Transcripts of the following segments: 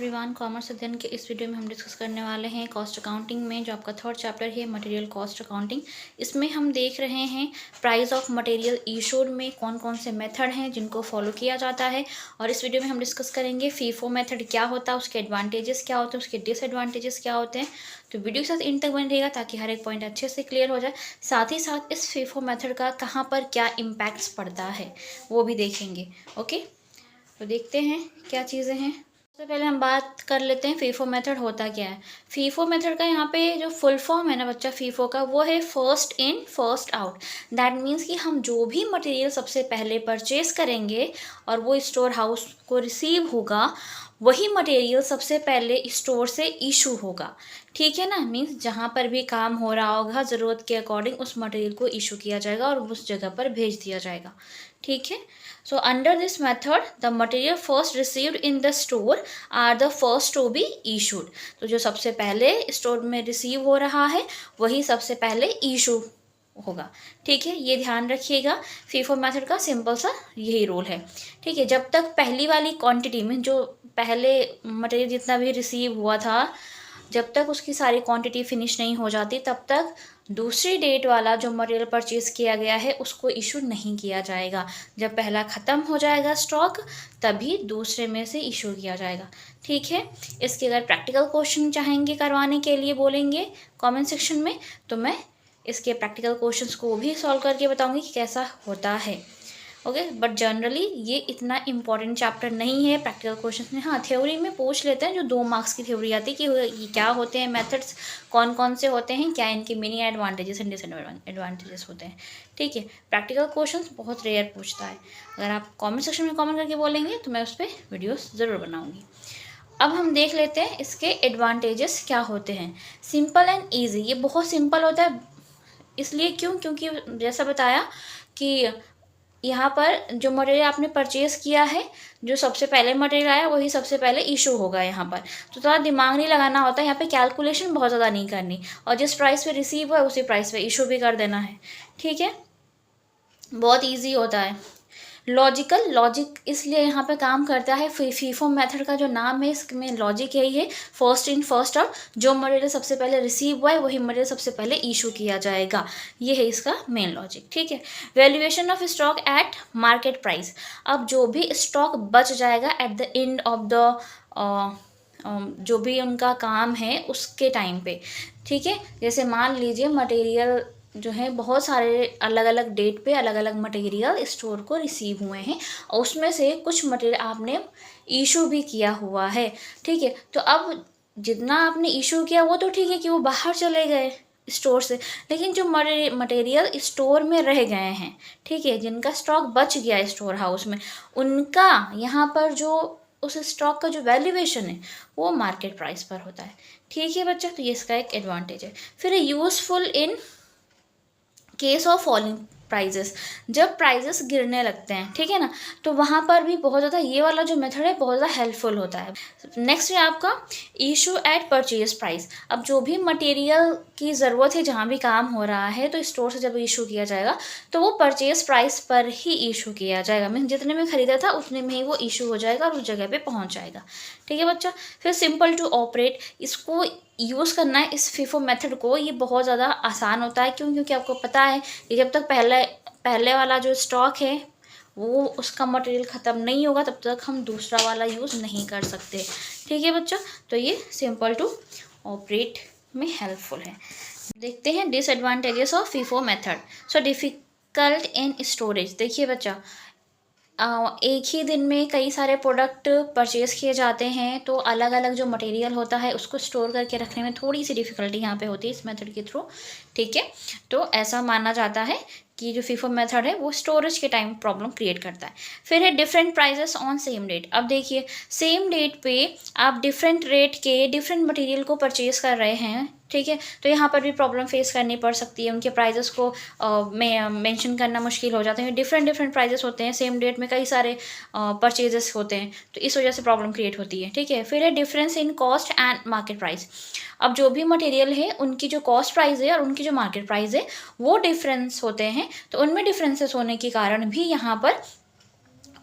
Everyone, commerce अध्ययन के इस वीडियो में हम डिस्कस करने वाले हैं कॉस्ट अकाउंटिंग में जो आपका थर्ड चैप्टर है मटेरियल कॉस्ट अकाउंटिंग। इसमें हम देख रहे हैं प्राइस ऑफ मटेरियल इशूड में कौन कौन से मेथड हैं जिनको फॉलो किया जाता है। और इस वीडियो में हम डिस्कस करेंगे फीफो मेथड क्या होता है, उसके एडवांटेजेस क्या होते हैं, उसके डिसएडवांटेजेस क्या होते हैं। तो वीडियो के साथ इन तक बने रहेगा ताकि हर एक पॉइंट अच्छे से क्लियर हो जाए। साथ ही साथ इस फीफो मेथड का कहाँ पर क्या इम्पैक्ट्स पड़ता है वो भी देखेंगे। ओके, तो देखते हैं क्या चीज़ें हैं। सबसे पहले हम बात कर लेते हैं फीफो मेथड होता क्या है। फीफो मेथड का यहाँ पे जो फुल फॉर्म है ना बच्चा फीफो का, वो है first in first out. That means कि हम जो भी मटेरियल सबसे पहले परचेज करेंगे और वो स्टोर हाउस को रिसीव होगा, वही मटेरियल सबसे पहले स्टोर से इशू होगा। ठीक है ना, मीन्स जहाँ पर भी काम हो रहा होगा ज़रूरत के अकॉर्डिंग उस मटेरियल को इशू किया जाएगा और उस जगह पर भेज दिया जाएगा। ठीक है, so under this method the material first received in the store are the first to be issued. तो जो सबसे पहले स्टोर में रिसीव हो रहा है वही सबसे पहले इशू होगा। ठीक है, ये ध्यान रखिएगा। फीफो मेथड का सिंपल सा यही रूल है। ठीक है, जब तक पहली वाली क्वांटिटी में जो पहले मटेरियल जितना भी रिसीव हुआ था, जब तक उसकी सारी क्वांटिटी फिनिश नहीं हो जाती तब तक दूसरी डेट वाला जो मटेरियल परचेज़ किया गया है उसको इशू नहीं किया जाएगा। जब पहला ख़त्म हो जाएगा स्टॉक तभी दूसरे में से इशू किया जाएगा। ठीक है, इसके अगर प्रैक्टिकल क्वेश्चन चाहेंगे करवाने के लिए बोलेंगे कमेंट सेक्शन में तो मैं इसके प्रैक्टिकल क्वेश्चंस को भी सॉल्व करके बताऊंगी कि कैसा होता है। ओके, बट जनरली ये इतना इंपॉर्टेंट चैप्टर नहीं है प्रैक्टिकल क्वेश्चन में। हाँ, थ्योरी में पूछ लेते हैं, जो 2 मार्क्स की थ्योरी आती है कि ये क्या होते हैं मेथड्स, कौन कौन से होते हैं, क्या इनके मिनी एडवांटेजेस एंड डिसएडवांटेजेस होते हैं। ठीक है, प्रैक्टिकल क्वेश्चन बहुत रेयर पूछता है। अगर आप कमेंट सेक्शन में कमेंट करके बोलेंगे तो मैं उस पर वीडियोज़ ज़रूर बनाऊँगी। अब हम देख लेते हैं इसके एडवांटेजेस क्या होते हैं। सिंपल एंड ईजी, ये बहुत सिंपल होता है। इसलिए क्योंकि जैसा बताया कि यहाँ पर जो मटेरियल आपने परचेज़ किया है, जो सबसे पहले मटेरियल आया वही सबसे पहले इशू होगा यहाँ पर। तो थोड़ा दिमाग नहीं लगाना होता है, यहाँ पे कैलकुलेशन बहुत ज़्यादा नहीं करनी, और जिस प्राइस पे रिसीव हुआ है उसी प्राइस पे इशू भी कर देना है। ठीक है, बहुत इजी होता है। लॉजिक इसलिए यहाँ पे काम करता है। फीफो मेथड का जो नाम है इसमें लॉजिक यही है, फर्स्ट इन फर्स्ट आउट। जो मटेरियल सबसे पहले रिसीव हुआ है वही मटेरियल सबसे पहले इशू किया जाएगा, ये है इसका मेन लॉजिक। ठीक है, valuation of stock at market price. अब जो भी स्टॉक बच जाएगा at the end of the जो भी उनका काम है उसके टाइम पे। ठीक है, जैसे मान लीजिए मटेरियल जो है बहुत सारे अलग अलग डेट पे अलग अलग मटेरियल स्टोर को रिसीव हुए हैं और उसमें से कुछ मटेरियल आपने इशू भी किया हुआ है। ठीक है, तो अब जितना आपने इशू किया वो तो ठीक है कि वो बाहर चले गए स्टोर से, लेकिन जो मटेरियल स्टोर में रह गए हैं, ठीक है, जिनका स्टॉक बच गया स्टोर हाउस में, उनका यहाँ पर जो उस स्टॉक का जो वैल्यूएशन है वो मार्केट प्राइस पर होता है। ठीक है बच्चा, तो ये इसका एक एडवांटेज है। फिर useful in case of falling prices, जब प्राइजेस गिरने लगते हैं, ठीक है ना, तो वहाँ पर भी बहुत ज़्यादा ये वाला जो मेथड है बहुत ज़्यादा हेल्पफुल होता है। नेक्स्ट है आपका इशू एट परचेज प्राइस। अब जो भी मटेरियल की ज़रूरत है जहाँ भी काम हो रहा है तो स्टोर से जब इशू किया जाएगा तो वो परचेज प्राइस पर ही इशू किया जाएगा। मीन जितने में ख़रीदा था उतने में ही वो इशू हो जाएगा और उस जगह पर पहुँच जाएगा। ठीक है बच्चा, फिर सिंपल टू ऑपरेट, इसको यूज़ करना है इस फीफो मेथड को, ये बहुत ज़्यादा आसान होता है। क्योंकि आपको पता है कि जब तक पहले वाला जो स्टॉक है वो उसका मटेरियल ख़त्म नहीं होगा तब तक हम दूसरा वाला यूज़ नहीं कर सकते। ठीक है बच्चा, तो ये सिंपल टू ऑपरेट में हेल्पफुल है। देखते हैं disadvantages of FIFO method. So difficult in storage. देखिए बच्चा, एक ही दिन में कई सारे प्रोडक्ट परचेज़ किए जाते हैं तो अलग अलग जो मटेरियल होता है उसको स्टोर करके रखने में थोड़ी सी डिफ़िकल्टी यहाँ पे होती है इस मेथड के थ्रू। ठीक है, तो ऐसा माना जाता है कि जो फीफो मेथड है वो स्टोरेज के टाइम प्रॉब्लम क्रिएट करता है। फिर है different prices on same date. अब देखिए, सेम डेट पे आप डिफरेंट रेट के डिफरेंट मटेरियल को परचेज़ कर रहे हैं, ठीक है, तो यहाँ पर भी प्रॉब्लम फेस करनी पड़ सकती है। उनके प्राइजेस को मेंशन करना मुश्किल हो जाते हैं। डिफरेंट प्राइजेस होते हैं, सेम डेट में कई सारे परचेजेस होते हैं, तो इस वजह से प्रॉब्लम क्रिएट होती है। ठीक है, फिर है difference in cost and market price. अब जो भी मटेरियल है उनकी जो कॉस्ट प्राइस है और उनकी जो मार्केट प्राइस है वो डिफरेंस होते हैं, तो उनमें डिफरेंसेस होने के कारण भी यहाँ पर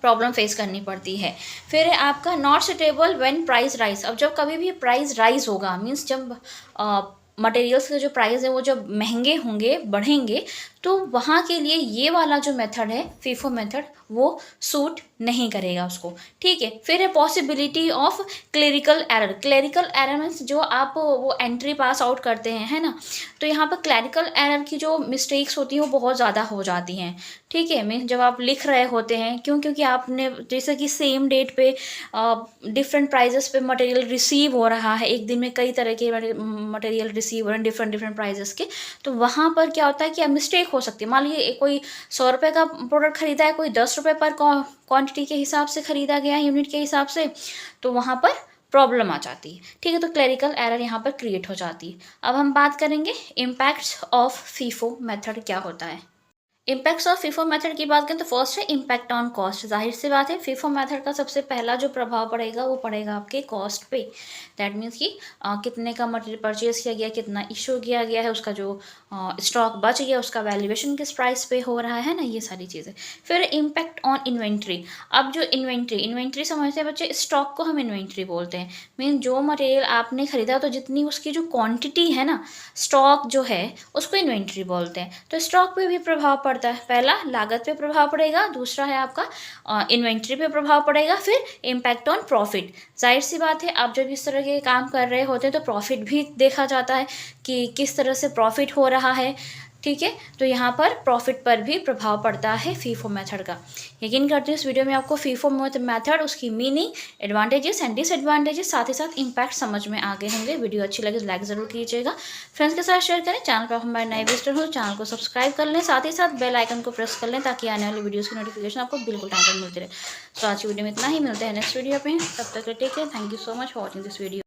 प्रॉब्लम फेस करनी पड़ती है। फिर है आपका not suitable when price rise. अब जब कभी भी प्राइस राइज होगा, मीन्स जब मटेरियल्स के जो प्राइस है वो जब महंगे होंगे, बढ़ेंगे, तो वहाँ के लिए ये वाला जो मेथड है फीफो मेथड वो सूट नहीं करेगा उसको। ठीक है। फिर है possibility of clerical error. Clerical error means जो आप वो एंट्री पास आउट करते हैं, है ना, तो यहाँ पर क्लेरिकल एरर की जो मिस्टेक्स होती हैं वो बहुत ज़्यादा हो जाती हैं। ठीक है। मीन्स जब आप लिख रहे होते हैं, क्योंकि आपने जैसे कि सेम डेट पे डिफरेंट प्राइजेस पे मटेरियल रिसीव हो रहा है, एक दिन में कई तरह के मटेरियल रिसीव हो रहे हैं डिफरेंट प्राइजेस के, तो वहाँ पर क्या होता है कि मिस्टेक हो सकती है। मान लीजिए कोई 100 रुपये का प्रोडक्ट खरीदा है, कोई 10 रुपये पर क्वांटिटी के हिसाब से खरीदा गया है, यूनिट के हिसाब से, तो वहाँ पर प्रॉब्लम आ जाती है। ठीक है। तो क्लेरिकल एरर यहाँ पर क्रिएट हो जाती है। अब हम बात करेंगे इम्पैक्ट्स ऑफ फीफो मेथड क्या होता है। इम्पैक्ट्स ऑफ फीफो मेथड की बात करें तो फर्स्ट है इम्पैक्ट ऑन कॉस्ट। जाहिर सी बात है फीफो मेथड का सबसे पहला जो प्रभाव पड़ेगा वो पड़ेगा आपके कॉस्ट पे। दैट मीन्स कि कितने का मटेरियल परचेज किया गया, कितना इशू किया गया है, उसका जो स्टॉक बच गया उसका वैल्यूएशन किस प्राइस पे हो रहा है ना, ये सारी चीज़ें। फिर इम्पैक्ट ऑन इन्वेंट्री। अब जो इन्वेंट्री समझते हैं बच्चे, स्टॉक को हम इन्वेंट्री बोलते हैं। मीन जो मटेरियल आपने खरीदा तो जितनी उसकी जो क्वांटिटी है ना, स्टॉक जो है उसको इन्वेंट्री बोलते हैं। तो स्टॉक पे भी प्रभाव पड़ता है। पहला लागत पे प्रभाव पड़ेगा, दूसरा है आपका इन्वेंट्री पे प्रभाव पड़ेगा, फिर इम्पैक्ट ऑन प्रॉफिट। जाहिर सी बात है आप जब इस तरह के काम कर रहे होते हैं तो प्रॉफिट भी देखा जाता है कि किस तरह से प्रॉफिट हो रहा है। ठीक है। तो यहाँ पर प्रॉफिट पर भी प्रभाव पड़ता है फीफो मेथड का। यकीन करती हूँ इस वीडियो में आपको फीफो मेथड, उसकी मीनिंग, एडवांटेजेस एंड डिसएडवांटेजेस, साथ ही साथ इम्पैक्ट समझ में आ गए होंगे। वीडियो अच्छी लगे तो लाइक ज़रूर कीजिएगा, फ्रेंड्स के साथ शेयर करें। चैनल पर हमारे नए विजिटर हो चैनल को सब्सक्राइब कर लें, साथ ही साथ बेल आइकन को प्रेस कर लें ताकि आने वाली वीडियोज़ की नोटिफिकेशन आपको बिल्कुल टाइम पर मिलती रहे। तो आज की वीडियो में इतना ही, मिलते हैं नेक्स्ट वीडियो पे। तब तक take care, thank you so much for watching this video.